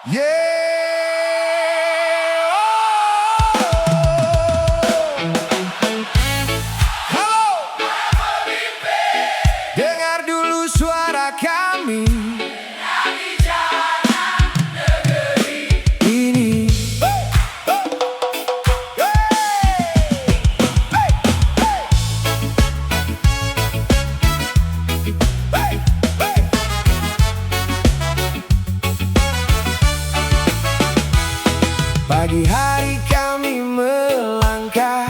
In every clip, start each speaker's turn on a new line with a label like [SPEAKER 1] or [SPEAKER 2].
[SPEAKER 1] Yeah. Halo. Dengar dulu suara kami dari jalan negeri ini. Pagi hari kami melangkah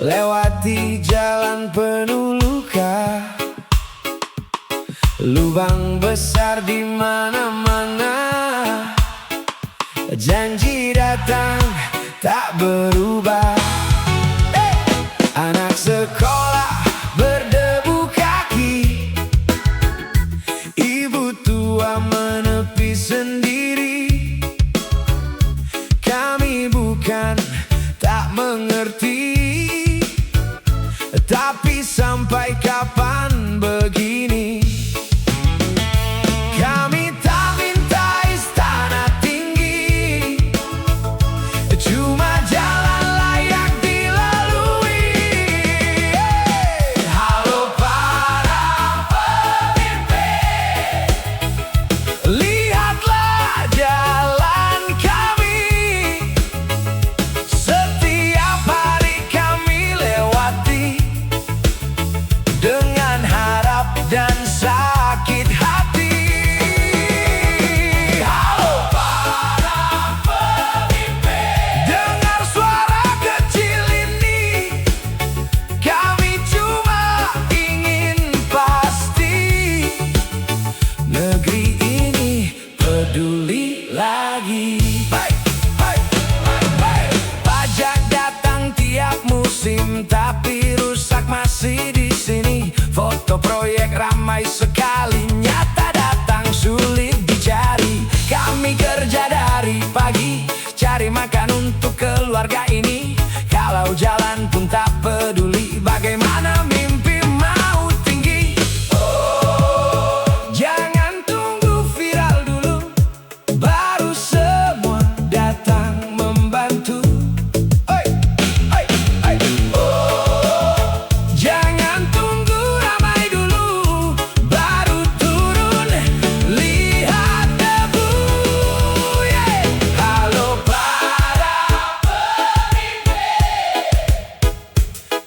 [SPEAKER 1] lewati jalan penuh luka, lubang besar di mana-mana. Janji datang tak berubah. Anak sekolah berdebu kaki, ibu tua menepi sendiri. Kami bukan tak mengerti, tapi sampai kapan begini? Kami tak minta istana tinggi, cuma jalan layak dilalui. Halo para pemimpin, lihatlah jalan kami. Setiap hari kami lewati dengan harap dan sakit hati. Halo para pemimpin, dengar suara kecil ini. Kami cuma ingin pasti negeri ini peduli lagi. Pajak datang tiap musim, tapi rusak masih di sini. Foto proyek ramai sekali, nyata datang sulit dicari. Kami kerja dari pagi, cari makan untuk keluarga ini. Kalau jalan pun tak peduli, bagaimana mimpi mau tinggi. Jangan tunggu viral dulu, baru semua datang membantu. Jangan tunggu ramai dulu, baru turun, lihat debu. Halo para pemimpin,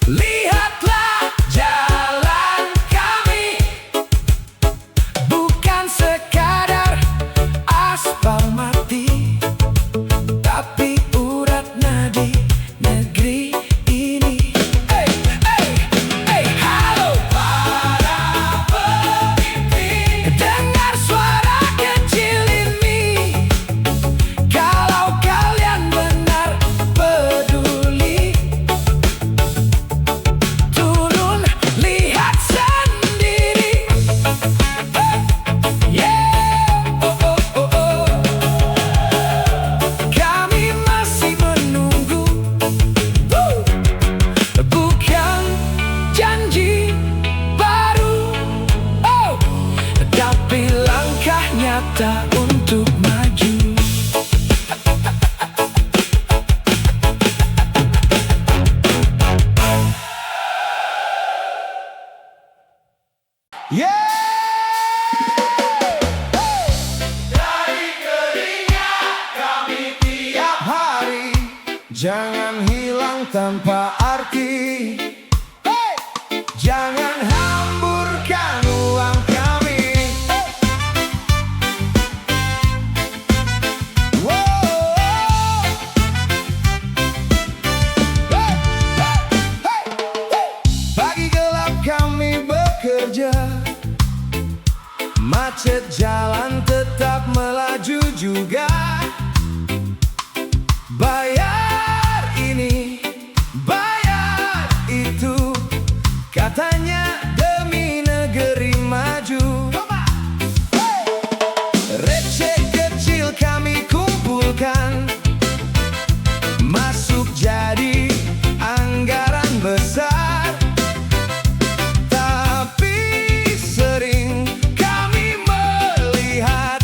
[SPEAKER 1] lihatlah jalan kami. Bukan sekadar aspal mati, tapi urat nadi negeri ini. Halo para pemimpin, dengar suara kecil ini. Kalau kalian benar peduli, turun lihat sendiri. Kami masih menunggu, bukan janji baru, tapi langkah nyata untuk maju. Dari keringat kami tiap hari, jangan hilang tanpa arti. Jangan hamburkan uang kami. Pagi gelap kami bekerja, macet jalan tetap melaju juga. Bayar ini, bayar itu, katanya demi negeri maju. Receh kecil kami kumpulkan, masuk jadi anggaran besar. Tapi sering kami melihat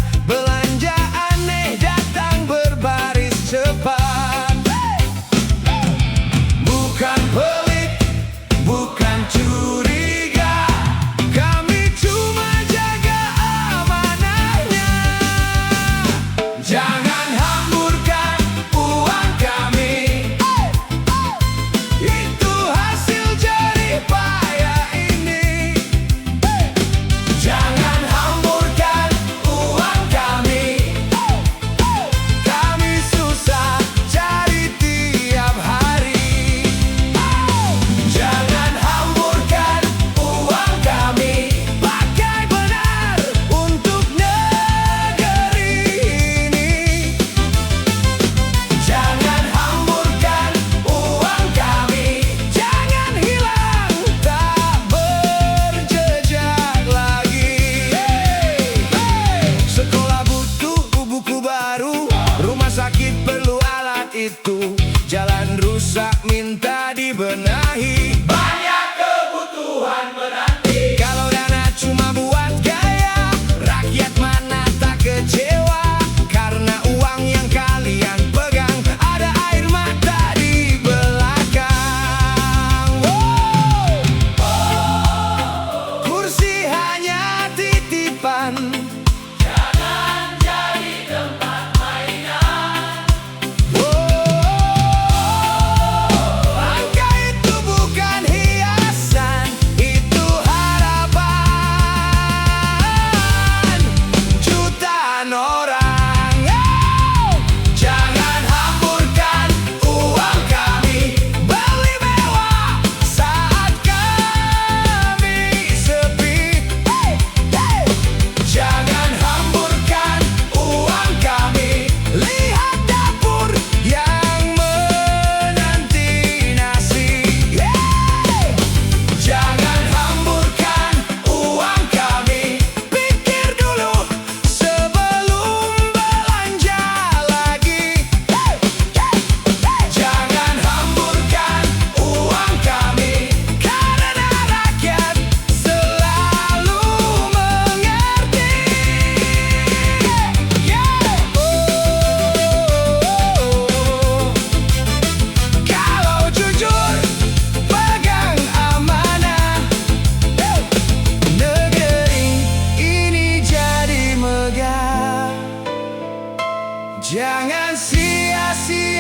[SPEAKER 1] Jangan sia-siakan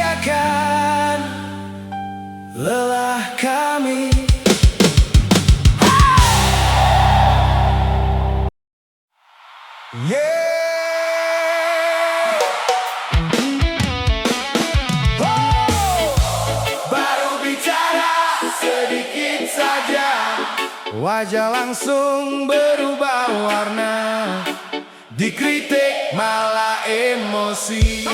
[SPEAKER 1] lelah kami. Baru bicara sedikit saja, wajah langsung berubah warna. Dikritik malah emosi.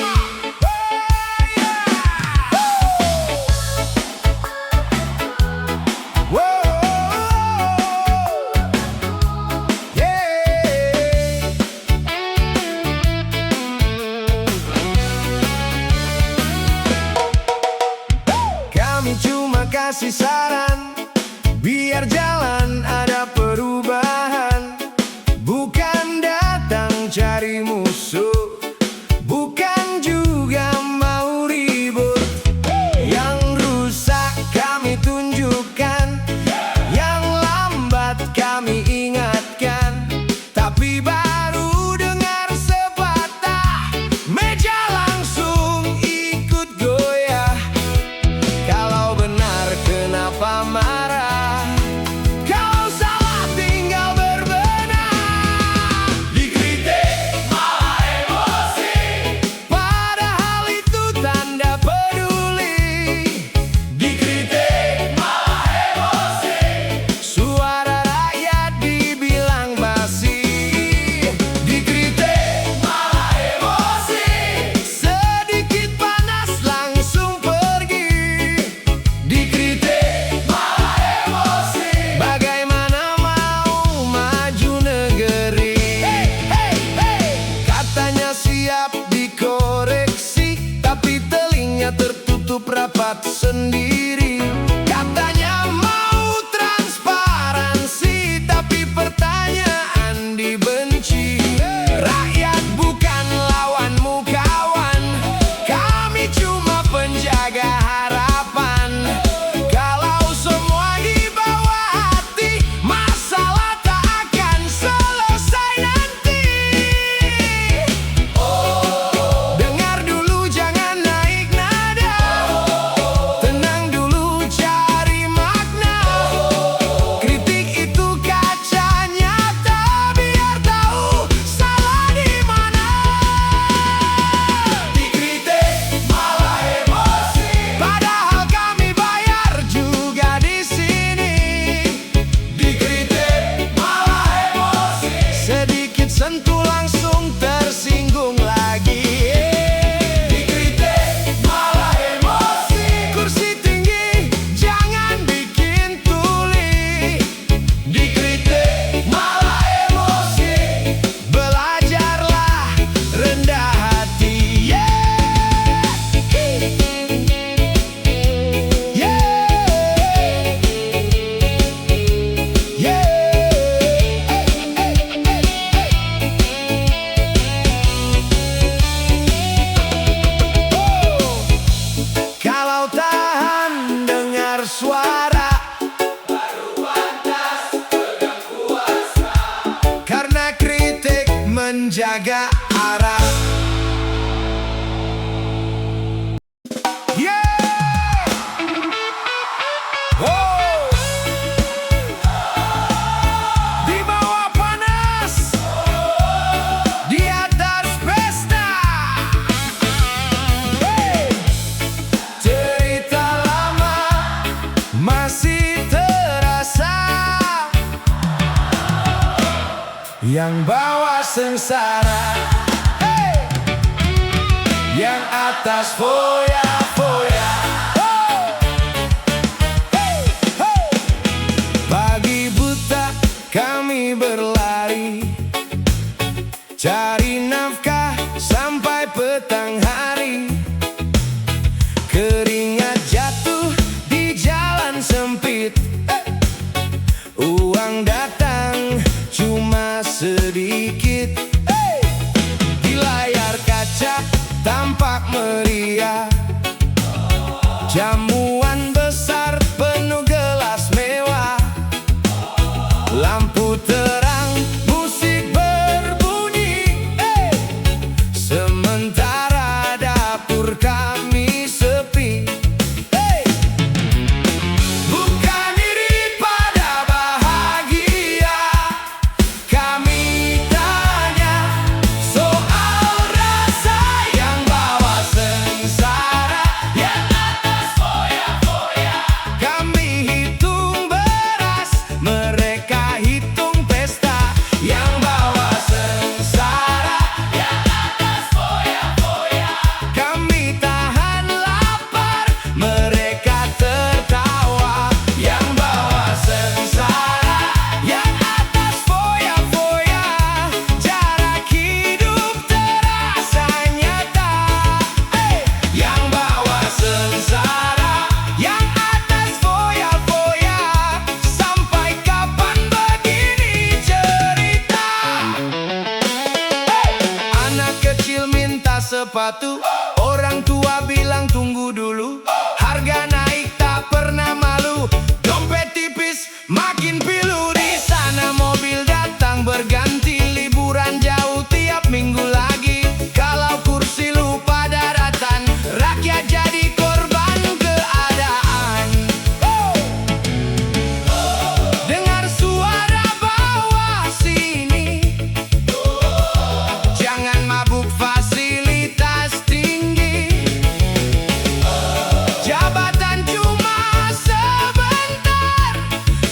[SPEAKER 1] Kami cuma kasih saran, biar jalan ada perubahan. Bukan datang cari musuh, bukan juga mau ribut. Yang rusak kami tunjukkan, yang lambat kami ingatkan. Tapi baru dengar sepatah, meja langsung ikut goyah. Kalau benar kenapa marah? Kalau salah tinggal berbenah. Dikritik malah emosi, padahal itu tanda peduli. Dikritik malah emosi, suara rakyat dibilang basi. Dikritik malah emosi, sedikit panas langsung pergi. Dikritik malah emosi, bagaimana mau maju negeri? Katanya siap dikoreksi, tapi telinga tertutup rapat sendiri. Katanya mau transparansi, tapi pertanyaan dibenci. Rakyat bukan lawanmu kawan, kami cuma penjaga harapan. Kalau semua di bawah hati, masalah tak akan selesai nanti. Dengar dulu jangan naik nada, tenang dulu cari makna. Kritik itu kaca nyata, biar tahu salah di mana. Dikritik malah emosi, padahal kami bayar juga di sini. Dikritik malah emosi, sedikit sentuh langsung tersinggung lagi. Dikritik malah emosi, kursi tinggi jangan bikin tuli. Dikritik malah emosi, belajarlah rendah hati. Kalau tahan dengar suara, baru pantas pegang kuasa. Karena kritik menjaga arah. Di bawah panas, di atas pesta. Cerita lama masih terasa, yang bawah sengsara, yang atas foya-foya. Pagi buta kami berlari, cari nafkah sampai petang hari. Keringat jatuh di jalan sempit, uang datang cuma sedikit. Di layar kaca tampak meriah, jamuan besar penuh gelas mewah. Lampu terang, musik berbunyi, sepatu. Orang tua bilang tunggu dulu, harga naik tak pernah malu. Dompet tipis makin pilu. Di sana mobil datang berganti, liburan jauh tiap minggu lagi. Kalau kursi lupa daratan, rakyat jadi korban keadaan. Dengar suara bawah sini, jangan mabuk fasilitas tinggi. Jabatan cuma sebentar,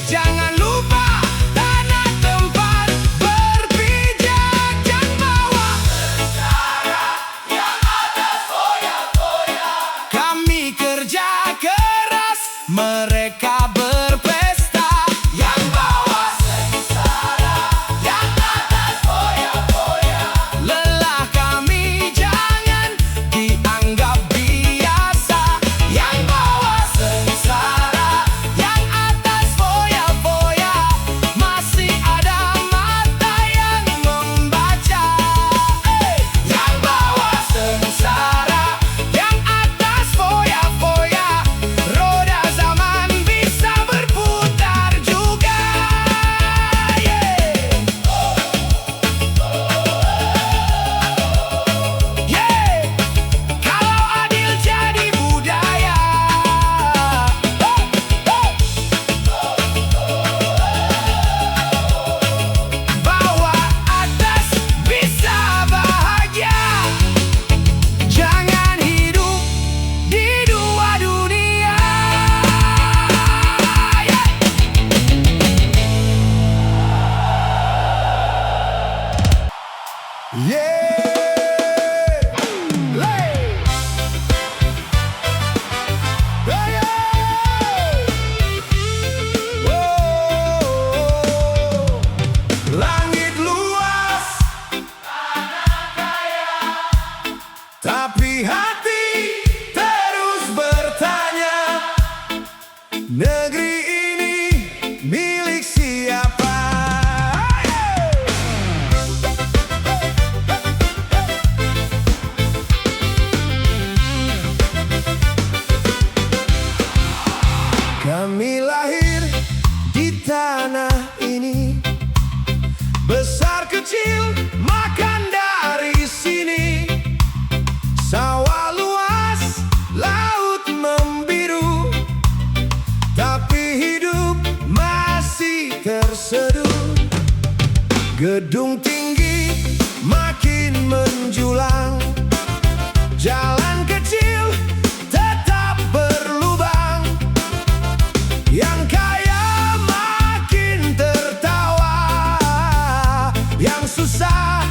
[SPEAKER 1] jangan lupa tanah tempat berpijak. Jangan bawa sengsara yang atas foya-foya. Kami kerja keras, mereka berpesta. Yang bawa sengsara yang atas foya-foya. Lelah kami jangan dianggap biasa. Yang bawa sengsara yang atas foya-foya, masih ada mata yang membaca. Yang bawa sengsara yang atas foya-foya, roda zaman bisa berputar juga. Kalau adil jadi budaya, bawah atas bisa bahagia. Jangan hidup di dua dunia. Langit luas, tanah kaya, tapi hati terus bertanya, negeri ini milik siapa? Kami lahir di tanah ini, besar kecil makan dari sini. Sawah luas, laut membiru, tapi hidup masih terseduh. Gedung tinggi makin menjulang, jalan kecil tetap berlubang. Yang kaya makin tertawa, yang susah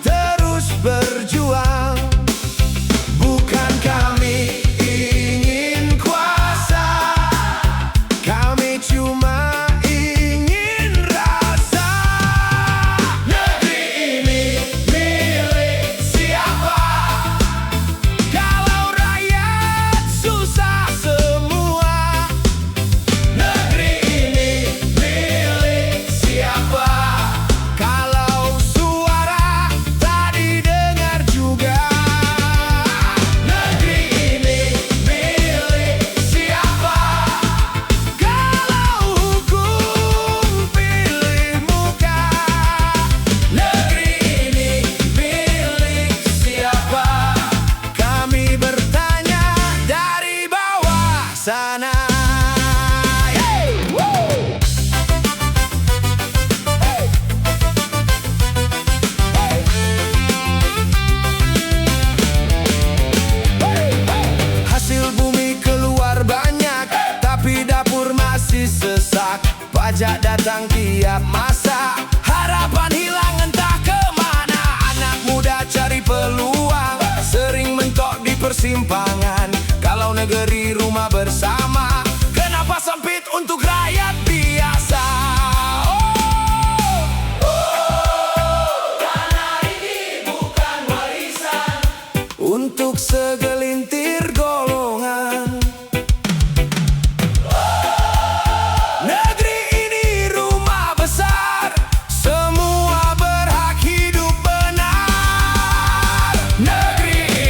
[SPEAKER 1] terus berjuang. Bukan kami ingin kuasa, kami cuma ingin rasa. Negeri ini milik siapa? Kalau rakyat susah semua. Negeri ini milik siapa? Kalau suara tak didengar juga. Negeri ini milik siapa? Kalau hukum pilih muka. Negeri ini milik siapa? Kami bertanya dari bawah sana. Hasil bumi keluar banyak, tapi dapur masih sesak. Pajak datang tiap masa, harapan hilang entah kemana. Anak muda cari peluang, sering mentok di persimpangan. Kalau negeri rumah bersama, kenapa sempit untuk rakyat biasa? Tanah ini bukan warisan untuk segelintir golongan. Negeri ini rumah besar, semua berhak hidup benar. Negeri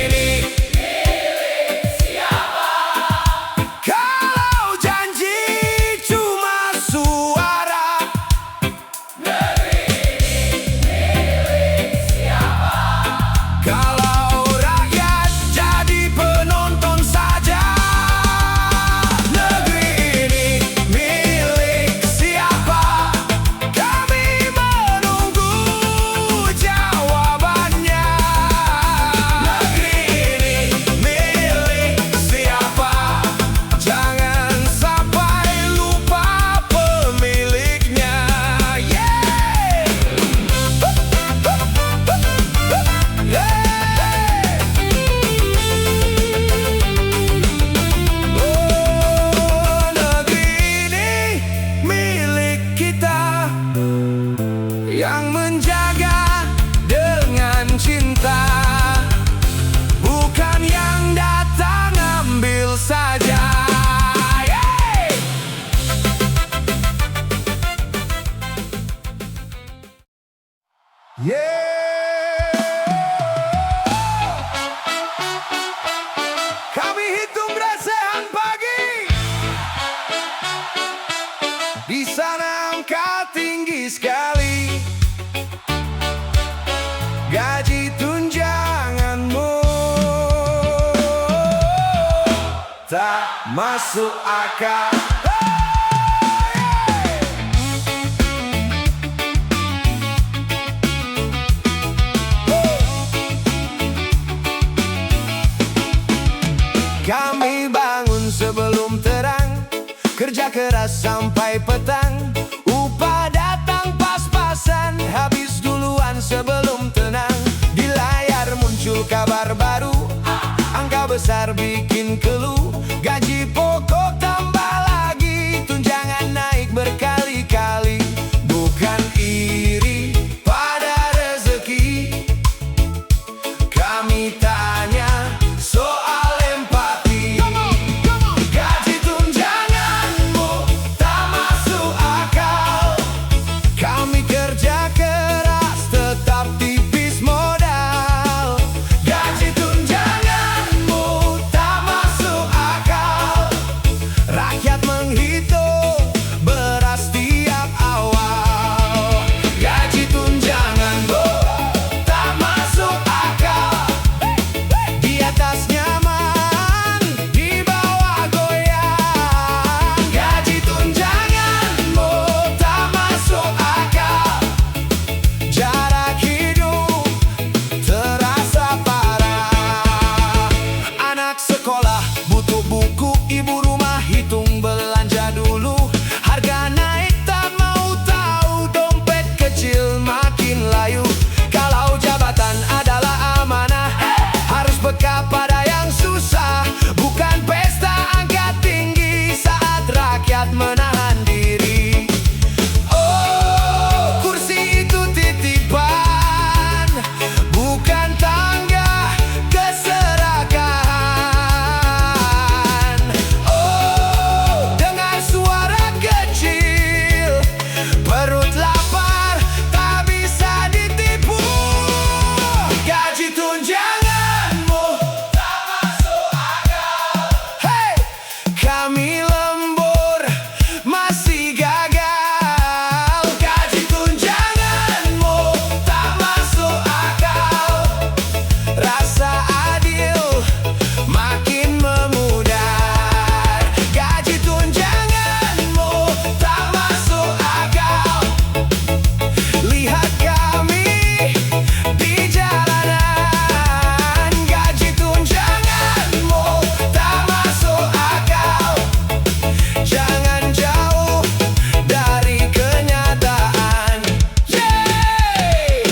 [SPEAKER 1] masuk akal. Kami bangun sebelum terang, kerja keras sampai petang. Upah datang pas-pasan, habis duluan sebelum tenang. Di layar muncul kabar baru, angka besar bikin keluh. Gaji pokok tambah lagi, tunjangan naik berkali-kali. Bukan iri pada rezeki, kami tanya soal empati. Gaji tunjanganmu tak masuk akal. Kami kerja keras tetap tipis modal. Gaji tunjanganmu tak masuk akal. Rakyat menghitung beras tiap awal. Gaji tunjanganmu tak masuk akal. Di atas nyaman, di bawah goyang. Gaji tunjanganmu tak masuk akal. Jarak hidup terasa parah. Anak sekolah butuh buku, ibu rumah hitung belanja dulu. Harga naik tak mau tahu, dompet kecil makin layu. Kalau jabatan adalah amanah, harus peka pada yang susah. Bukan pesta angkat tinggi saat rakyat menahan diri. Oh, kursi itu titipan, bukan tangga keserakahan. Oh, dengar suara kecil, perut lapar tak bisa ditipu. Gaji tunjanganmu tak masuk akal. Hey, kami lembur masih gagal. Gaji tunjanganmu tak masuk akal. Rasa adil makin memudar. Gaji tunjanganmu tak masuk akal. Lihat kami di jalanan. Gaji tunjanganmu tak masuk akal. Jangan jauh dari kenyataan. Yeay!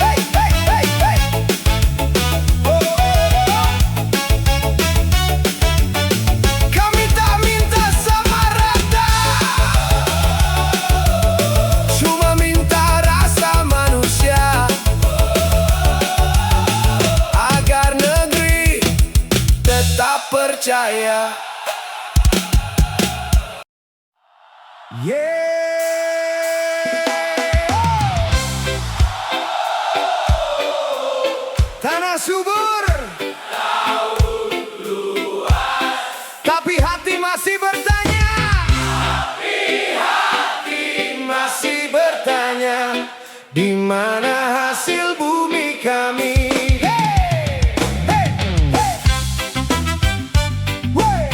[SPEAKER 1] Hey, hey, hey, hey. Oh, oh, oh. Kami tak minta sama rata, cuma minta rasa manusia, agar negeri tetap percaya. Tanah subur, tapi hati masih bertanya. Masih bertanya, di mana hasil bumi kami? Hey, hey, hey. Wey.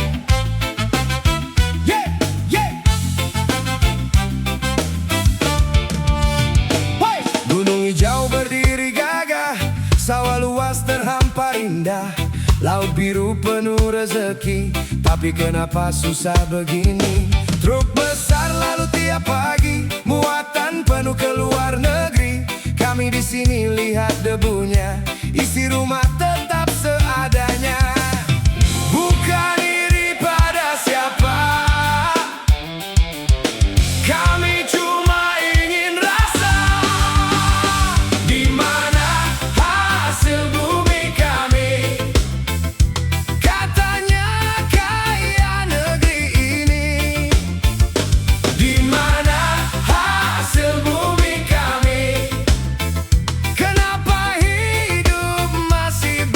[SPEAKER 1] Yeah, yeah. Wey. Gunung hijau berdiri gagah, sawah luas terhampar indah. Laut biru penuh rezeki, tapi kenapa susah begini? Truk besar lalu tiap pagi, muatan penuh ke luar negeri. Kami di sini lihat debunya, isi rumah tetap seadanya. Bukan iri pada siapa, kami cuma ingin rasa. Di mana hasil bumi kami? Katanya kaya negeri ini. Di mana hasil bumi kami? Kenapa hidup masih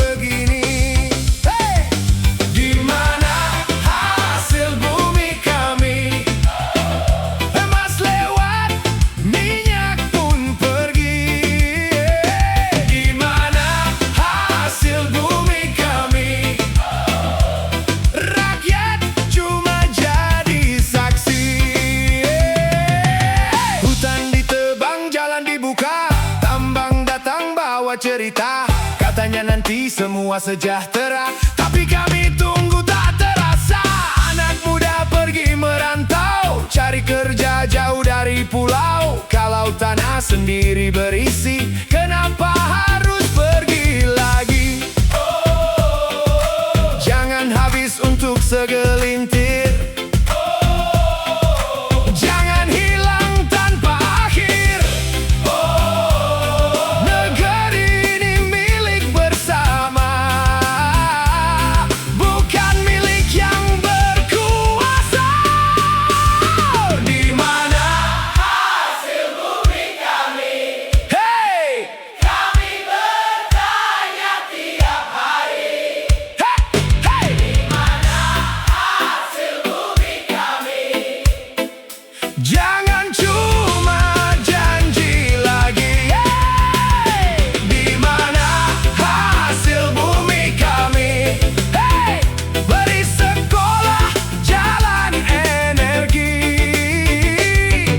[SPEAKER 1] bawa cerita. Katanya nanti semua sejahtera, tapi kami tunggu tak terasa. Anak muda pergi merantau, cari kerja jauh dari pulau. Kalau tanah sendiri berisi, kenapa harus pergi lagi? Jangan habis untuk segelintir, jangan hilang tanpa akhir. Negeri ini milik bersama, bukan milik yang berkuasa. Di mana hasil bumi kami? Hey! Kami bertanya tiap hari. Hey! Hey! Di mana hasil bumi kami? Jangan cuma janji lagi. Hey! Di mana hasil bumi kami? Hey! Beri sekolah, jalan, energi.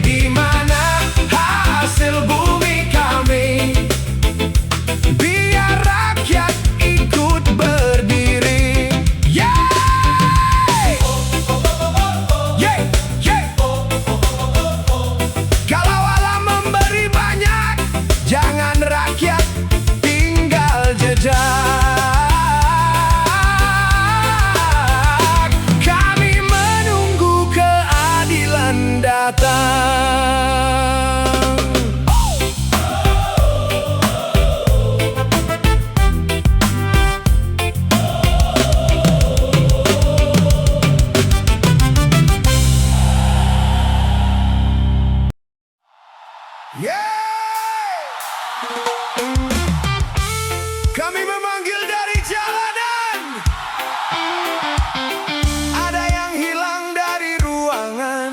[SPEAKER 1] Di mana hasil bumi kami? Biar rakyat ikut berdiri. Yeay! Yeay! Yeay! Kalau alam memberi banyak, jangan rakyat tinggal jejak. Kami menunggu keadilan datang. Kami memanggil dari jalanan, ada yang hilang dari ruangan.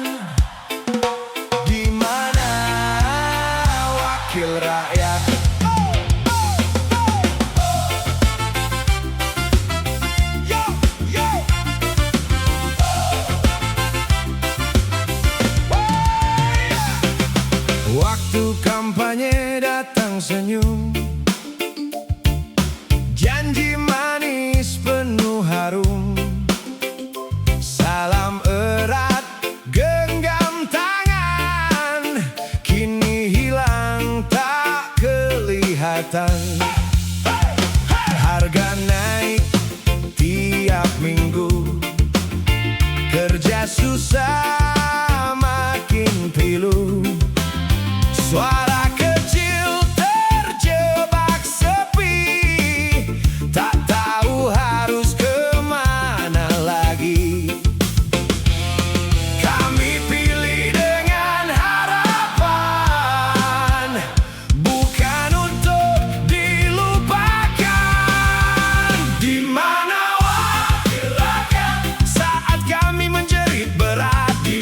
[SPEAKER 1] Di mana wakil rakyat? Yo, yo. Waktu kampanye datang senyum, janji manis penuh harum. Salam erat, genggam tangan, kini hilang tak kelihatan. Harga naik tiap minggu, kerja susah makin pilu. Suara kecil terjebak sepi, tak tahu harus kemana lagi. Kami pilih dengan harapan, bukan untuk dilupakan. Di mana wakil rakyat saat kami menjerit berat? Di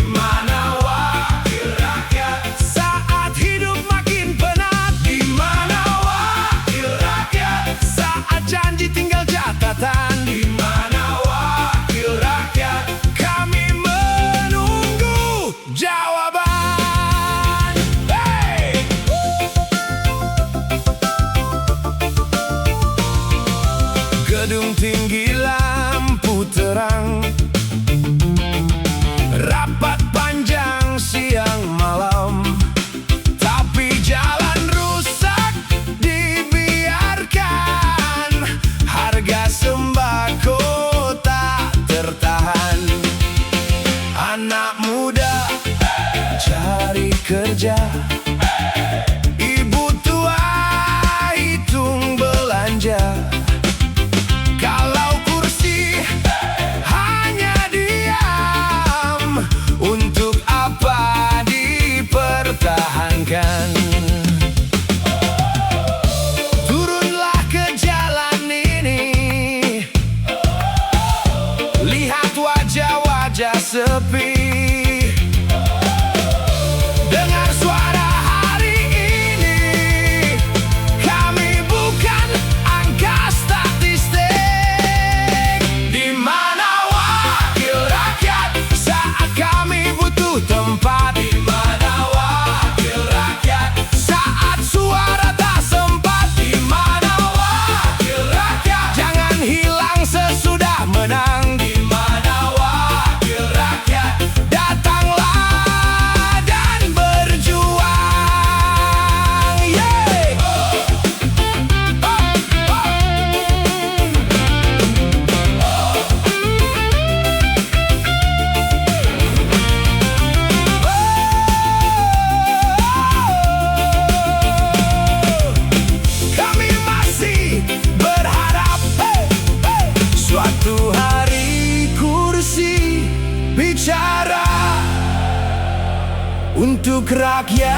[SPEAKER 1] rakyat,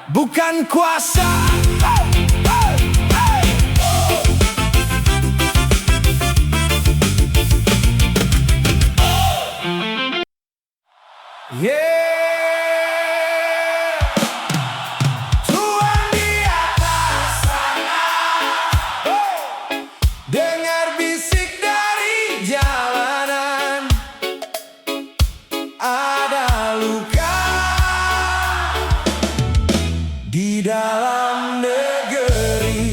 [SPEAKER 1] bukan kuasa. Tuhan di atas sana, dengar bisik dari jalanan, ada luka di dalam negeri.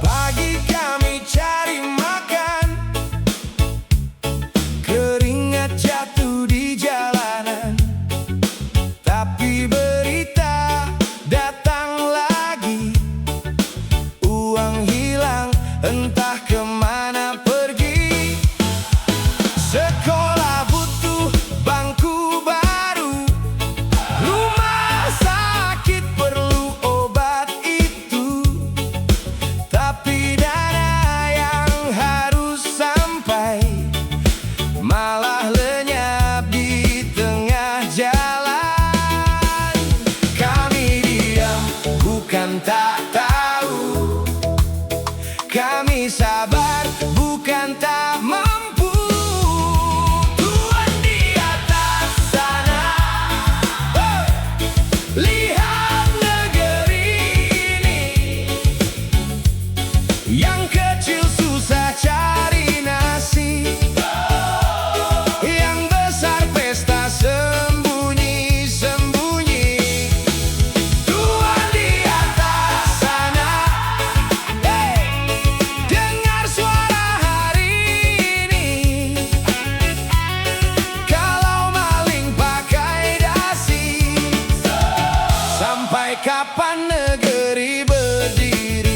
[SPEAKER 1] Pagi kami cari makan, keringat jatuh di jalanan, tapi berita datang lagi, uang hilang entah kemana pergi. Sekolah butuh bangku baru, rumah sakit perlu obat itu, tapi dana yang harus sampai malah lenyap di tengah jalan. Kami diam bukan tak tahu, kami sabar bukan tak mampu. Tuhan di atas sana, lihat negeri ini, yang kecil susah cari nasi, yang besar pesta sembunyi-sembunyi. Tuhan di atas sana, dengar suara hari ini. Kalau maling pakai dasi, sampai kapan negeri berdiri?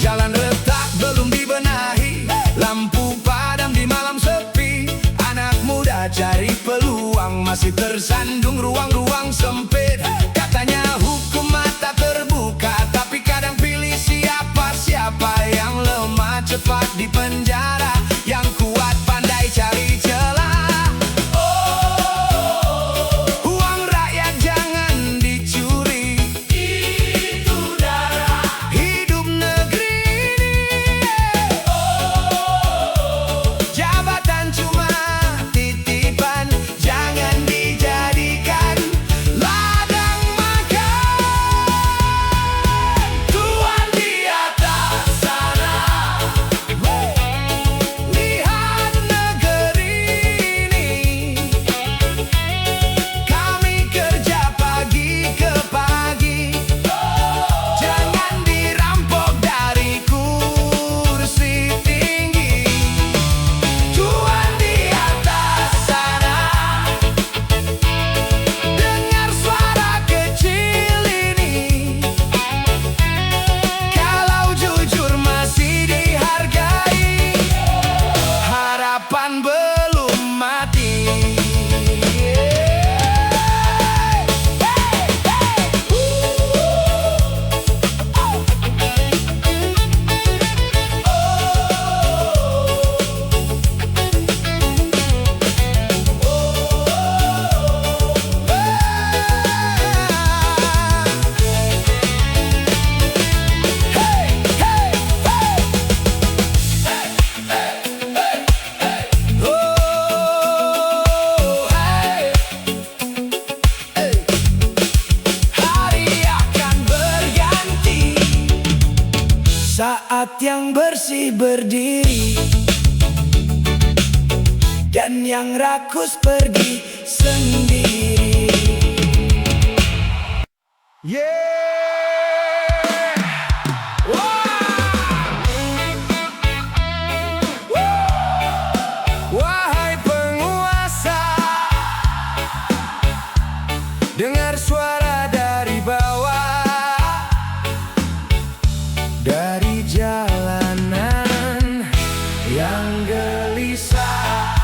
[SPEAKER 1] Jalan retak belum dibenahi, lampu padam di malam sepi. Anak muda cari peluang, masih tersandung ruang-ruang sempit. Katanya hukum mata terbuka, tapi kadang pilih siapa yang lemah cepat di penjara, yang kuat pandai cari celah. Uang rakyat jangan dicuri, itu darah hidup negeri ini. Jabatan cuma titipan, jangan dijadikan ladang makan. Tuhan di atas sana, lihat negeri ini, kami kerja pagi ke pagi, jangan dirampok dari kursi tinggi. Tuhan di atas sana, dengar suara kecil ini, kalau jujur masih dihargai, harapan belum mati. Hari akan berganti, saat yang bersih berdiri, dan yang rakus pergi sendiri. Wahai penguasa, dengar suara dari bawah, dari jalanan yang gelisah.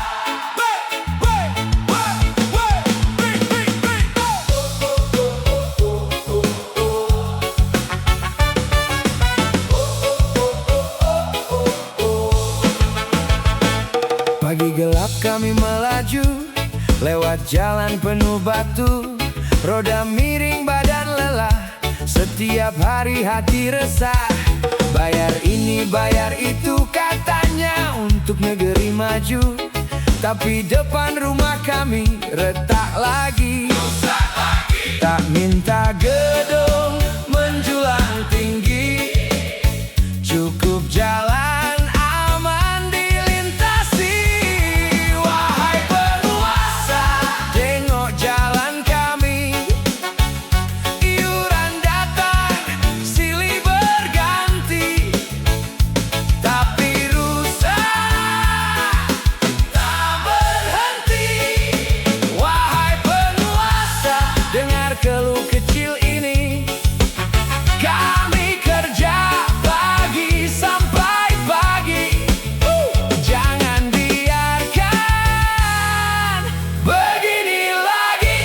[SPEAKER 1] lewat jalan penuh batu, roda miring badan lelah, setiap hari hati resah. Bayar ini bayar itu katanya untuk negeri maju, tapi depan rumah kami retak lagi. Tak minta gedung menjulang tinggi, cukup jalan aman dilintasi. Wahai penguasa, tengok jalan kami, iuran datang silih berganti, tapi rusak tak berhenti. Wahai penguasa, dengar keluh kecil ini, kami kerja pagi sampai pagi. Jangan biarkan begini lagi.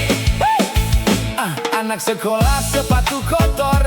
[SPEAKER 1] Anak sekolah sepatu kotor,